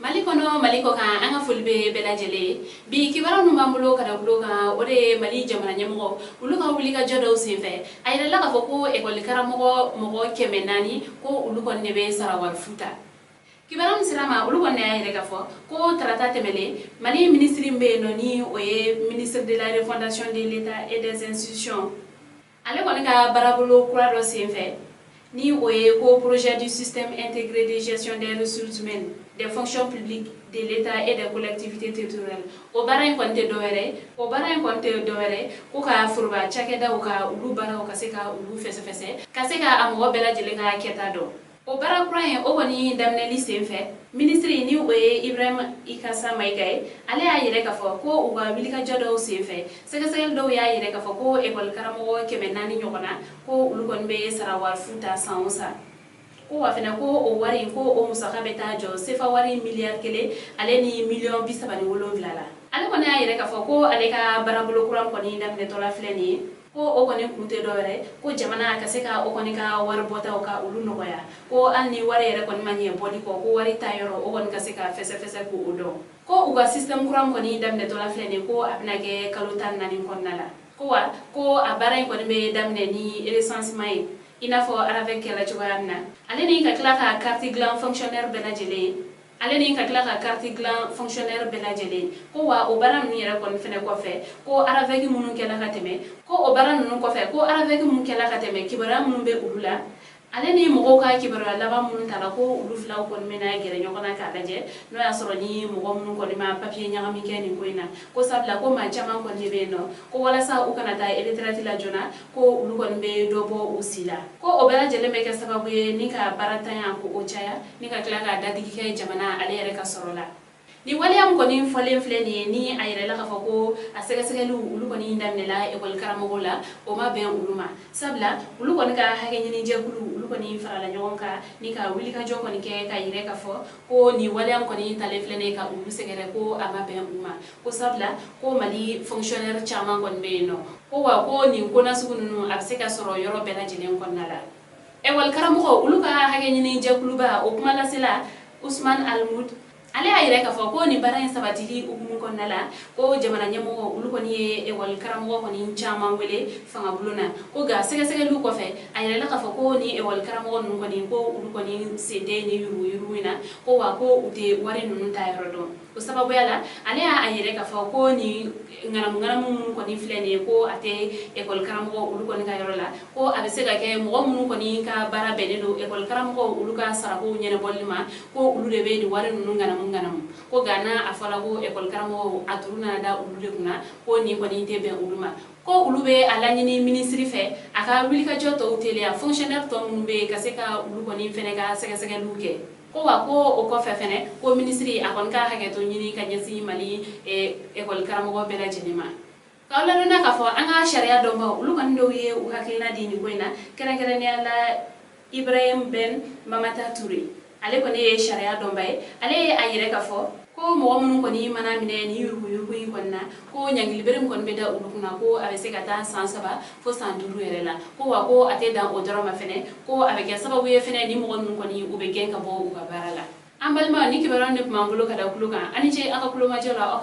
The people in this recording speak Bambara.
Maliko kan anga fulbe belajele bi kibara no mambulo kada buloga ore mali jamana nyemo ulu ka wuli ka jodo sefe ayira la ka foko ekol karamo mo kemenani ko ulu kon nebe sarawar futa kibara misrama ulu kon ne ayira ka fo ko trata temele mali ministre mbe no ni oye ministre de la refondation de l'état et des institutions ale kon ka barabulo kura do sefe ni oye ko projet du système intégré de gestion des ressources humaines des fonctions publiques de l'État et des collectivités territoriales. O bara en konte doere ko ka furba chakeda o ka ulu bara o ka se ka ulu fese ka se ka amo bela jele ka keta do. O bara prayen o woni damne liste fe ministre ni oye Ibrahim Ikasa Maigay ale ya yire ka fo ko o ga wilika jodo sefe sega do ya yire ka fo ko école karamo kemenani nyogona ko ulu kon be sarawal futa sansa ko wafena ko o wari ko o musaka beta jo sefa wari milliard kele ale ni million bisabani wolonglala ale ko na yire ka fo ko ale ka barabulo kuram ko ni ndam ne tola fleni ko o ko ni kunte dore ko jamana ka se ka o ko ni ka war bota o ka ulu no ya ko anni wari yere ko ni manye bodi ko wari tayoro o ko ni ka se ka fese ko udo ko uga system kuram ko ni ndam ne tola fleni ko abnage kalutan nani konnala ko abara ko ni be damne ni recensement ina fo avec la joganna ale ni ka kla ka carte gland fonctionnaire belajele ale ni ka kla ka carte gland fonctionnaire belajele ko wa o baram ni ra kon fene ko fe ko avec munu kala ka teme ko o baram nu ko fe ko avec munu kala ka teme kibara munu be ulula ale ni mogo ka kibara laba munu tala ko ulu flaw kon mena gere nyokona ka daje no ya soro ni mogo munu ko ma papier nyanga mi keni ko ina ko sabla ko ma jama ko ni be no ko wala sa u kana ta electrati la jona ko ulu kon be dobo usila ko o bela jele me ke sababu ni ka barata ya ko o chaya ni ka kla ka dadi ke jamana ale yere ka sorola ni wali am ko ni folen fleni ni ayre la ka fako asega ulu ko ni ndamne la école karamo la o ma ben uluma sabla ulu ko ka hage ni je ulu ko ni farala nyonka ni ka wuli ka joko ni ke ka yire ka fo ko ni wali am ko ni tale fleni ka ulu segere ko ama ben uluma ko sabla ko mali fonctionnaire chama kon be no ko wa ko ni ko na sugunu abseka soro yoro bela jilen kon nala école karamo ulu ka hage ni je ba o kuma la sila Ousmane Almoud ale ayire ka fo ko ni bara sabatili ugumu kon nala ko jamana nyamo ulu ko ni école karamo ko ni chama wele fanga buluna ko ga sega lu ko fe ayire la ka fo ko ni école karamo nun ko ni ko ulu ko ni CD ni yuruina ko wa ko ute wari nun ta yorodo ko sababu yala ale ayire ka fo ko ni ngaramu ko ni flene ko ate école karamo ulu ko ni ka yorola ko abisega ke mo mun ko ni ka bara benelo école karamo ulu ka sarako nyene bollima ko ulu de be di wari nun nganamu ko gana afala ko école karamo aturuna da ulu de kuna ko ni te be uluma ko ulu be alanyini ministre fe aka wuli ka joto utele a fonctionnaire to mun be kaseka ulu ko ni fene ka sega luke ko wa ko o ko fefene ko ministre akon ka hage to nyini ka nyasi mali école karamo be la jenema kawla dona ka fo anga sharia do ba ulu kan do ye u hakina dini ko ina kere ni ala Ibrahim Ben Mamata Touré ale ko ne sharia do bay ale ayire ka fo ko mo mun ko ni mana mine ni yuru ko na ko nyangil berem kon be da ulukuna ko ave se kata sansaba fo sanduru yerela ko wa ko ate dan odoro ma fene ko ave ke sababu ye fene ni mo mun ko ni ube gen ka bo u barala ambalma ni ke baron ne mambulo kada kuluka ani je aka kuluma jora